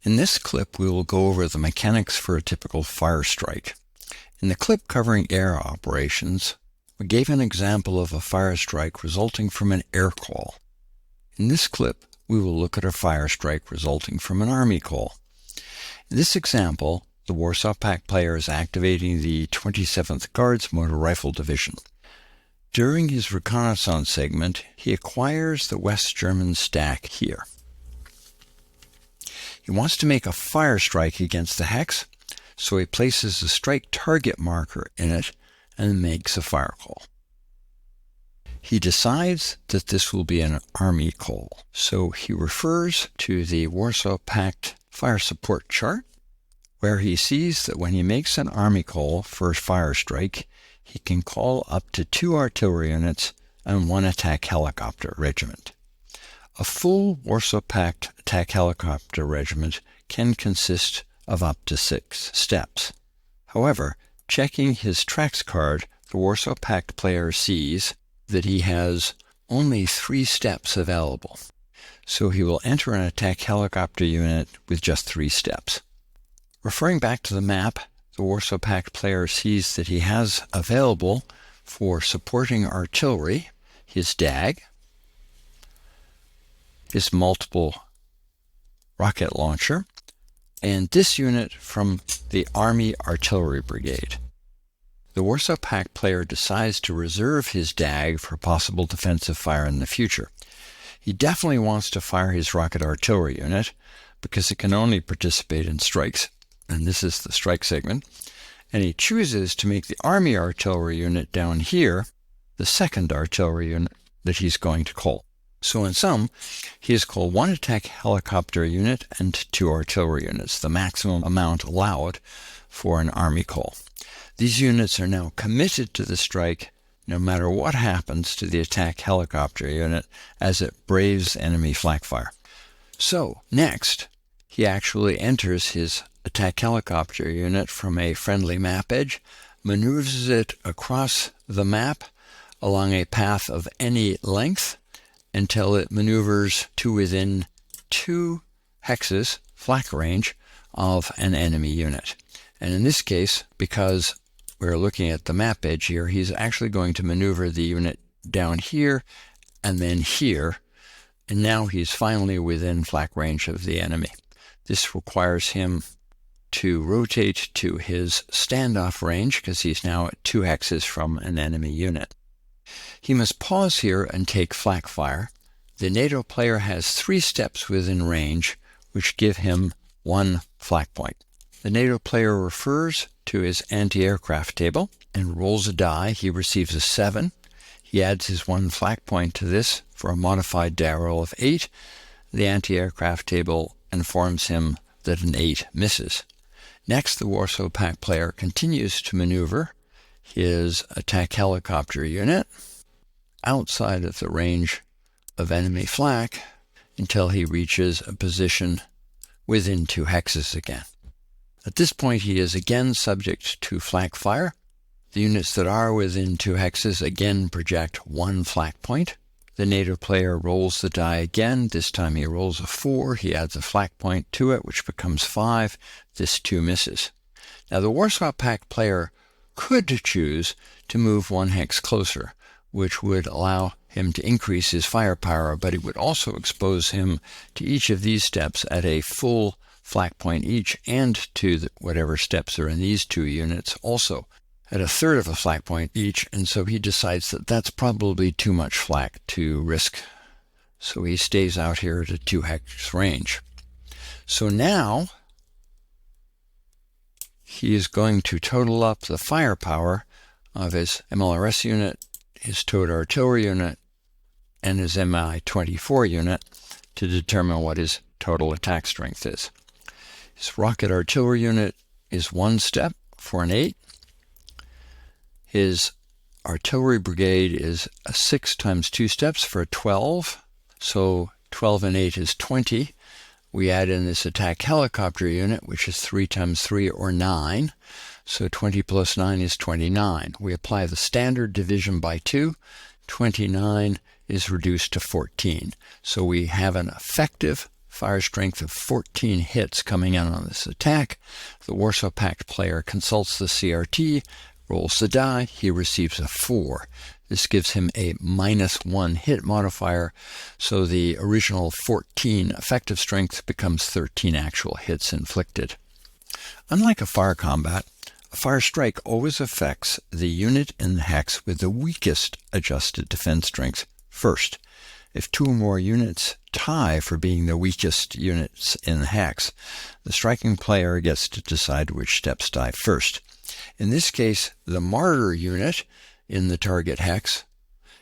In this clip, we will go over the mechanics for a typical fire strike. In the clip covering air operations, we gave an example of a fire strike resulting from an air call. In this clip, we will look at a fire strike resulting from an Army call. In this example, the Warsaw Pact player is activating the 27th Guards Motor Rifle Division. During his reconnaissance segment, he acquires the West German stack here. He wants to make a fire strike against the hex, so he places a strike target marker in it and makes a fire call. He decides that this will be an Army call, so he refers to the Warsaw Pact fire support chart, where he sees that when he makes an Army call for a fire strike, he can call up to 2 artillery units and 1 attack helicopter regiment. A full Warsaw Pact attack helicopter regiment can consist of up to 6 steps. However, checking his tracks card, the Warsaw Pact player sees that he has only 3 steps available. So he will enter an attack helicopter unit with just 3 steps. Referring back to the map, the Warsaw Pact player sees that he has available for supporting artillery his DAG, his multiple rocket launcher, and this unit from the Army Artillery Brigade. The Warsaw Pact player decides to reserve his DAG for possible defensive fire in the future. He definitely wants to fire his rocket artillery unit because it can only participate in strikes, and this is the strike segment, and he chooses to make the Army Artillery unit down here the 2nd artillery unit that he's going to call. So in sum, he has called 1 attack helicopter unit and 2 artillery units, the maximum amount allowed for an Army call. These units are now committed to the strike no matter what happens to the attack helicopter unit as it braves enemy flak fire. So next, he actually enters his attack helicopter unit from a friendly map edge, maneuvers it across the map along a path of any length, until it maneuvers to within 2 hexes, flak range, of an enemy unit. And in this case, because we're looking at the map edge here, he's actually going to maneuver the unit down here and then here, and now he's finally within flak range of the enemy. This requires him to rotate to his standoff range because he's now at 2 hexes from an enemy unit. He must pause here and take flak fire. The NATO player has 3 steps within range, which give him 1 flak point. The NATO player refers to his anti-aircraft table and rolls a die. He receives a 7. He adds his 1 flak point to this for a modified die roll of 8. The anti-aircraft table informs him that an 8 misses. Next, the Warsaw Pact player continues to maneuver his attack helicopter unit outside of the range of enemy flak until he reaches a position within 2 hexes again. At this point, he is again subject to flak fire. The units that are within 2 hexes again project 1 flak point. The NATO player rolls the die again. This time he rolls a 4. He adds a flak point to it, which becomes 5. This 2 misses. Now, the Warsaw Pact player could choose to move 1 hex closer, which would allow him to increase his firepower, but it would also expose him to each of these steps at a full flak point each, and to whatever steps are in these 2 units also at a third of a flak point each, and so he decides that that's probably too much flak to risk. So he stays out here at a 2 hex range. So now he is going to total up the firepower of his MLRS unit, his towed artillery unit, and his Mi-24 unit to determine what his total attack strength is. His rocket artillery unit is 1 step for an 8. His artillery brigade is a 6 times 2 steps for a 12. So 12 and 8 is 20. We add in this attack helicopter unit, which is 3 times 3 or 9. So 20 plus 9 is 29. We apply the standard division by 2. 29 is reduced to 14. So we have an effective fire strength of 14 hits coming in on this attack. The Warsaw Pact player consults the CRT, rolls the die, he receives a 4. This gives him a -1 hit modifier, so the original 14 effective strength becomes 13 actual hits inflicted. Unlike a fire combat, a fire strike always affects the unit in the hex with the weakest adjusted defense strength first. If 2 or more units tie for being the weakest units in the hex, the striking player gets to decide which steps die first. In this case, the martyr unit in the target hex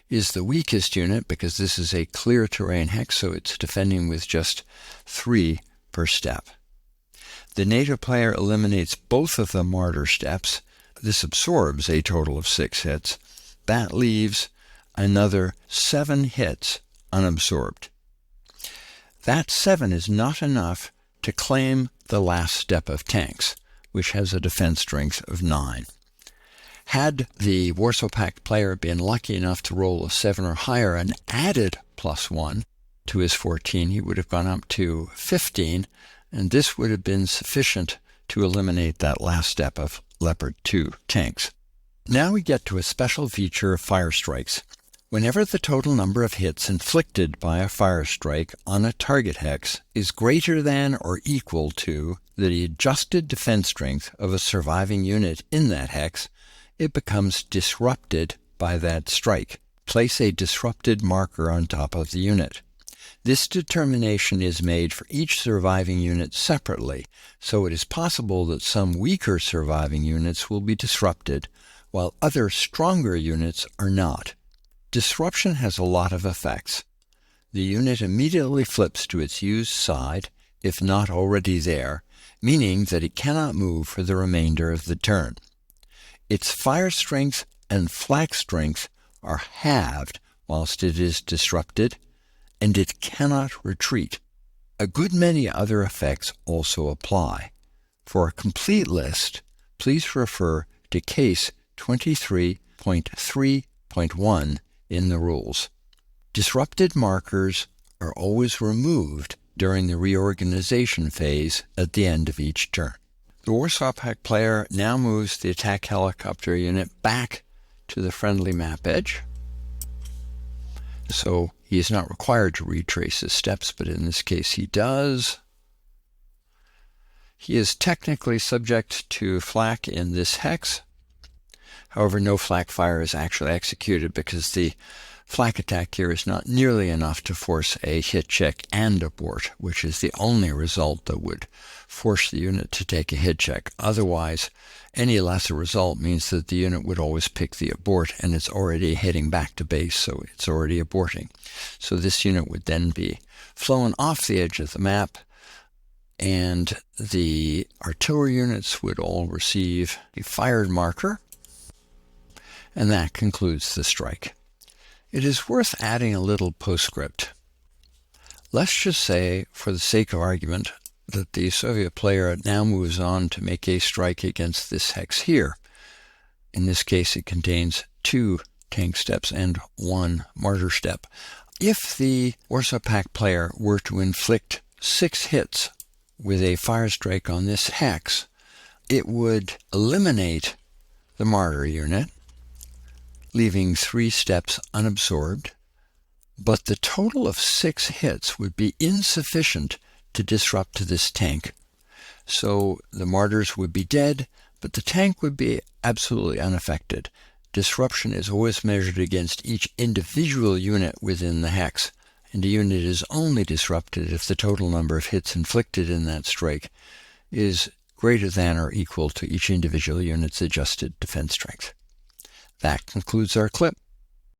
is the weakest unit because this is a clear terrain hex, so it's defending with just 3 per step. The native player eliminates both of the martyr steps. This absorbs a total of 6 hits. That leaves another 7 hits unabsorbed. That 7 is not enough to claim the last step of tanks, which has a defense strength of 9. Had the Warsaw Pact player been lucky enough to roll a 7 or higher and added +1 to his 14, he would have gone up to 15, and this would have been sufficient to eliminate that last step of Leopard 2 tanks. Now we get to a special feature of fire strikes. Whenever the total number of hits inflicted by a fire strike on a target hex is greater than or equal to the adjusted defense strength of a surviving unit in that hex, it becomes disrupted by that strike. Place a disrupted marker on top of the unit. This determination is made for each surviving unit separately, so it is possible that some weaker surviving units will be disrupted, while other stronger units are not. Disruption has a lot of effects. The unit immediately flips to its used side, if not already there, meaning that it cannot move for the remainder of the turn. Its fire strength and flak strength are halved whilst it is disrupted, and it cannot retreat. A good many other effects also apply. For a complete list, please refer to case 23.3.1 in the rules. Disrupted markers are always removed during the reorganization phase at the end of each turn. The Warsaw Pact player now moves the attack helicopter unit back to the friendly map edge. So he is not required to retrace his steps, but in this case he does. He is technically subject to flak in this hex. However, no flak fire is actually executed because the flak attack here is not nearly enough to force a hit check and abort, which is the only result that would force the unit to take a hit check. Otherwise, any lesser result means that the unit would always pick the abort, and it's already heading back to base, so it's already aborting. So this unit would then be flown off the edge of the map, and the artillery units would all receive a fired marker, and that concludes the strike. It is worth adding a little postscript. Let's just say, for the sake of argument, that the Soviet player now moves on to make a strike against this hex here. In this case, it contains 2 tank steps and 1 martyr step. If the Warsaw Pact player were to inflict 6 hits with a fire strike on this hex, it would eliminate the martyr unit, leaving 3 steps unabsorbed, but the total of 6 hits would be insufficient to disrupt this tank. So the martyrs would be dead, but the tank would be absolutely unaffected. Disruption is always measured against each individual unit within the hex, and a unit is only disrupted if the total number of hits inflicted in that strike is greater than or equal to each individual unit's adjusted defense strength. That concludes our clip.